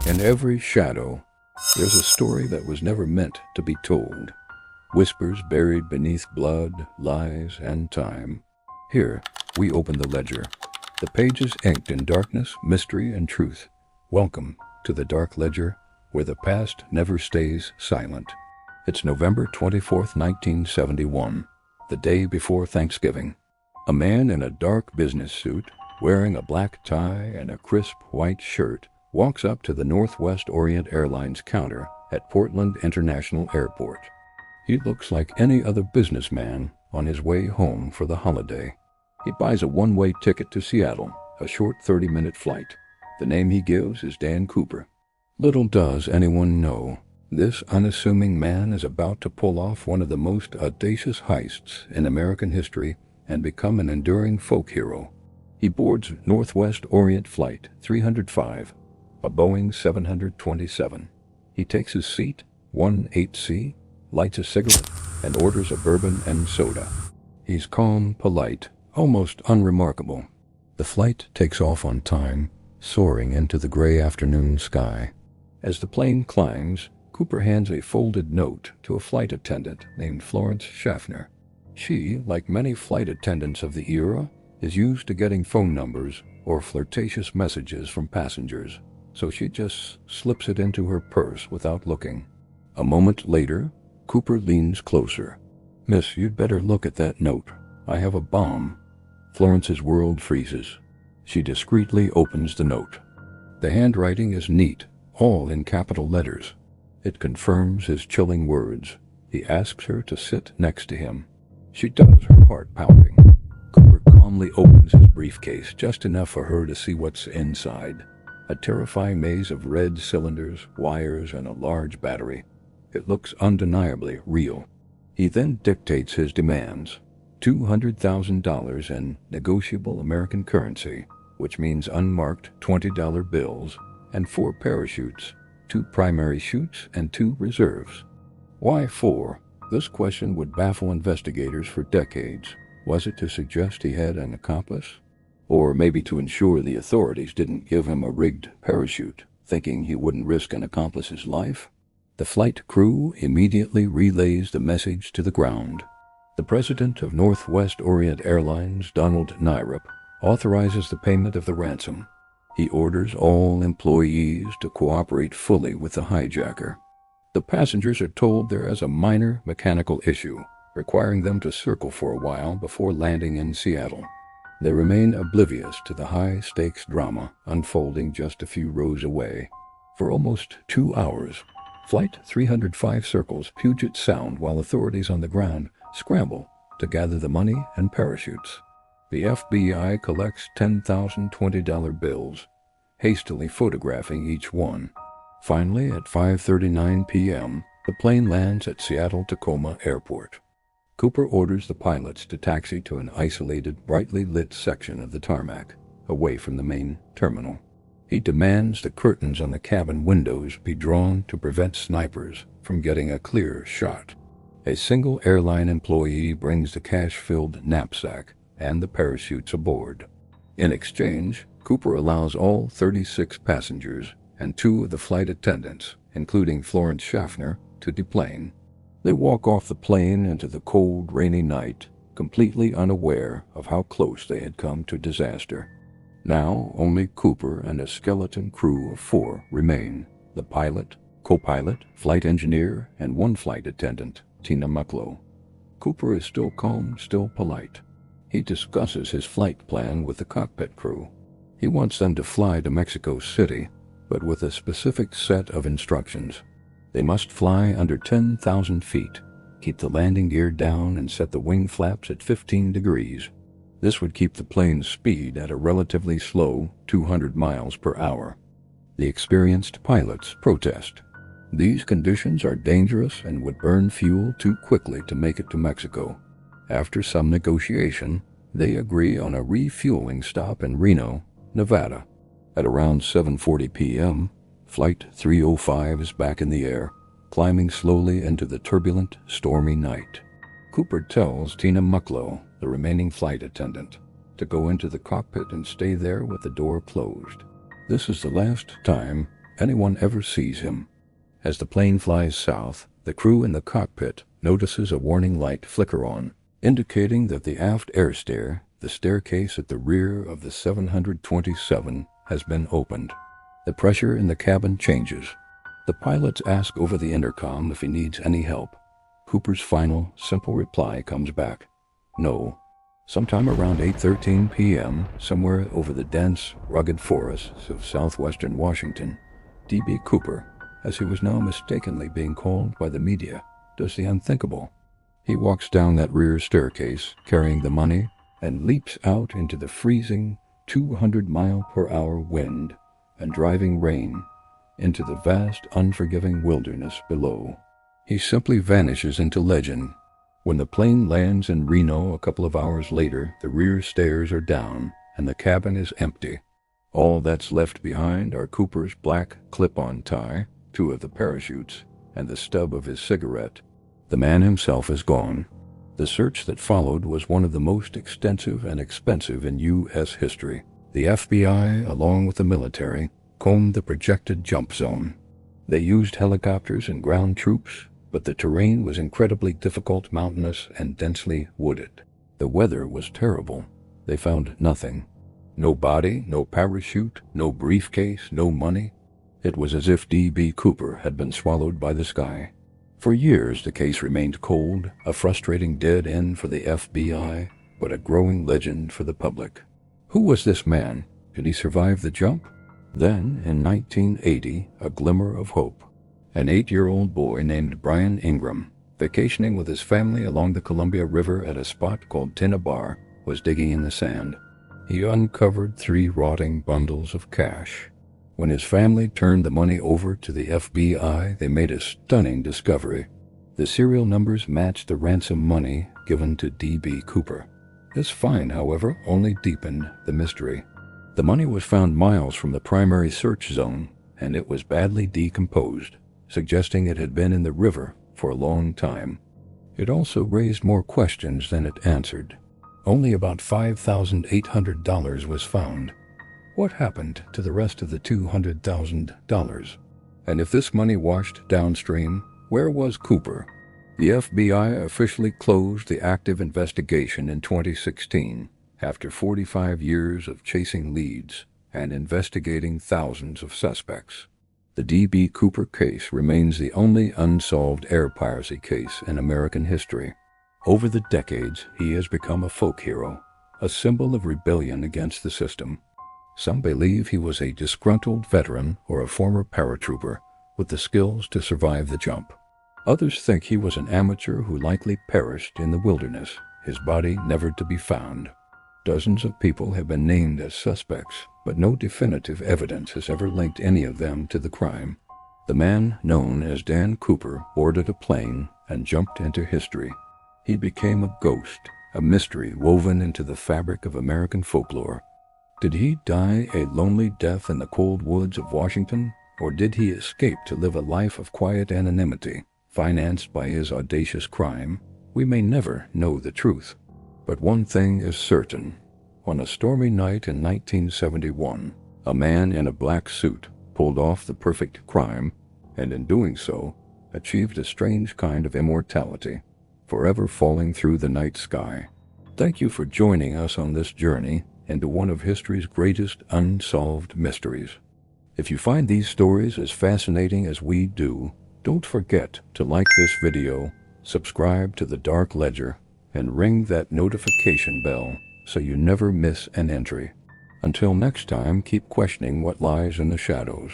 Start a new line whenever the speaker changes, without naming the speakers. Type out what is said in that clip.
In every shadow, there's a story that was never meant to be told. Whispers buried beneath blood, lies, and time. Here, we open the ledger. The pages inked in darkness, mystery, and truth. Welcome to the Dark Ledger, where the past never stays silent. It's November 24th, 1971, the day before Thanksgiving. A man in a dark business suit, wearing a black tie and a crisp white shirt, walks up to the Northwest Orient Airlines counter at Portland International Airport. He looks like any other businessman on his way home for the holiday. He buys a one-way ticket to Seattle, a short 30-minute flight. The name he gives is Dan Cooper. Little does anyone know, this unassuming man is about to pull off one of the most audacious heists in American history and become an enduring folk hero. He boards Northwest Orient Flight 305, a Boeing 727. He takes his seat, 18C, lights a cigarette, and orders a bourbon and soda. He's calm, polite, almost unremarkable. The flight takes off on time, soaring into the gray afternoon sky. As the plane climbs, Cooper hands a folded note to a flight attendant named Florence Schaffner. She, like many flight attendants of the era, is used to getting phone numbers or flirtatious messages from passengers, so she just slips it into her purse without looking. A moment later, Cooper leans closer. "Miss, you'd better look at that note. I have a bomb." Florence's world freezes. She discreetly opens the note. The handwriting is neat, all in capital letters. It confirms his chilling words. He asks her to sit next to him. She does, her heart pounding. Cooper calmly opens his briefcase, just enough for her to see what's inside. A terrifying maze of red cylinders, wires, and a large battery. It looks undeniably real. He then dictates his demands. $200,000 in negotiable American currency, which means unmarked $20 bills, and 4 parachutes, 2 primary chutes and 2 reserves. Why 4? This question would baffle investigators for decades. Was it to suggest he had an accomplice? Or maybe to ensure the authorities didn't give him a rigged parachute, thinking he wouldn't risk an accomplice's life? The flight crew immediately relays the message to the ground. The president of Northwest Orient Airlines, Donald Nyrup, authorizes the payment of the ransom. He orders all employees to cooperate fully with the hijacker. The passengers are told there is a minor mechanical issue, requiring them to circle for a while before landing in Seattle. They remain oblivious to the high-stakes drama unfolding just a few rows away. For almost 2 hours, Flight 305 circles Puget Sound while authorities on the ground scramble to gather the money and parachutes. The FBI collects 10,000 $20 bills, hastily photographing each one. Finally, at 5:39 p.m., the plane lands at Seattle-Tacoma Airport. Cooper orders the pilots to taxi to an isolated, brightly lit section of the tarmac, away from the main terminal. He demands the curtains on the cabin windows be drawn to prevent snipers from getting a clear shot. A single airline employee brings the cash-filled knapsack and the parachutes aboard. In exchange, Cooper allows all 36 passengers and 2 of the flight attendants, including Florence Schaffner, to deplane. They walk off the plane into the cold, rainy night, completely unaware of how close they had come to disaster. Now, only Cooper and a skeleton crew of 4 remain: the pilot, co-pilot, flight engineer, and 1 flight attendant, Tina Mucklow. Cooper is still calm, still polite. He discusses his flight plan with the cockpit crew. He wants them to fly to Mexico City, but with a specific set of instructions. They must fly under 10,000 feet, keep the landing gear down, and set the wing flaps at 15 degrees. This would keep the plane's speed at a relatively slow 200 miles per hour. The experienced pilots protest. These conditions are dangerous and would burn fuel too quickly to make it to Mexico. After some negotiation, they agree on a refueling stop in Reno, Nevada. At around 7:40 p.m., Flight 305 is back in the air, climbing slowly into the turbulent, stormy night. Cooper tells Tina Mucklow, the remaining flight attendant, to go into the cockpit and stay there with the door closed. This is the last time anyone ever sees him. As the plane flies south, the crew in the cockpit notices a warning light flicker on, indicating that the aft air stair, the staircase at the rear of the 727, has been opened. The pressure in the cabin changes. The pilots ask over the intercom if he needs any help. Cooper's final, simple reply comes back, no. Sometime around 8:13 p.m., somewhere over the dense, rugged forests of southwestern Washington, D.B. Cooper, as he was now mistakenly being called by the media, does the unthinkable. He walks down that rear staircase, carrying the money, and leaps out into the freezing 200-mile-per-hour wind and driving rain into the vast, unforgiving wilderness below. He simply vanishes into legend. When the plane lands in Reno a couple of hours later, the rear stairs are down and the cabin is empty. All that's left behind are Cooper's black clip-on tie, 2 of the parachutes, and the stub of his cigarette. The man himself is gone. The search that followed was one of the most extensive and expensive in U.S. history. The FBI, along with the military, combed the projected jump zone. They used helicopters and ground troops, but the terrain was incredibly difficult, mountainous, and densely wooded. The weather was terrible. They found nothing. No body, no parachute, no briefcase, no money. It was as if D.B. Cooper had been swallowed by the sky. For years the case remained cold, a frustrating dead end for the FBI, but a growing legend for the public. Who was this man? Did he survive the jump? Then, in 1980, a glimmer of hope. An 8-year-old boy named Brian Ingram, vacationing with his family along the Columbia River at a spot called Tinnabar, was digging in the sand. He uncovered 3 rotting bundles of cash. When his family turned the money over to the FBI, they made a stunning discovery. The serial numbers matched the ransom money given to D.B. Cooper. This find, however, only deepened the mystery. The money was found miles from the primary search zone, and it was badly decomposed, suggesting it had been in the river for a long time. It also raised more questions than it answered. Only about $5,800 was found. What happened to the rest of the $200,000? And if this money washed downstream, where was Cooper? The FBI officially closed the active investigation in 2016, after 45 years of chasing leads and investigating thousands of suspects. The D.B. Cooper case remains the only unsolved air piracy case in American history. Over the decades, he has become a folk hero, a symbol of rebellion against the system. Some believe he was a disgruntled veteran or a former paratrooper with the skills to survive the jump. Others think he was an amateur who likely perished in the wilderness, his body never to be found. Dozens of people have been named as suspects, but no definitive evidence has ever linked any of them to the crime. The man known as Dan Cooper boarded a plane and jumped into history. He became a ghost, a mystery woven into the fabric of American folklore. Did he die a lonely death in the cold woods of Washington, or did he escape to live a life of quiet anonymity, financed by his audacious crime? We may never know the truth. But one thing is certain. On a stormy night in 1971, a man in a black suit pulled off the perfect crime, and in doing so, achieved a strange kind of immortality, forever falling through the night sky. Thank you for joining us on this journey into one of history's greatest unsolved mysteries. If you find these stories as fascinating as we do, don't forget to like this video, subscribe to The Dark Ledger, and ring that notification bell so you never miss an entry. Until next time, keep questioning what lies in the shadows.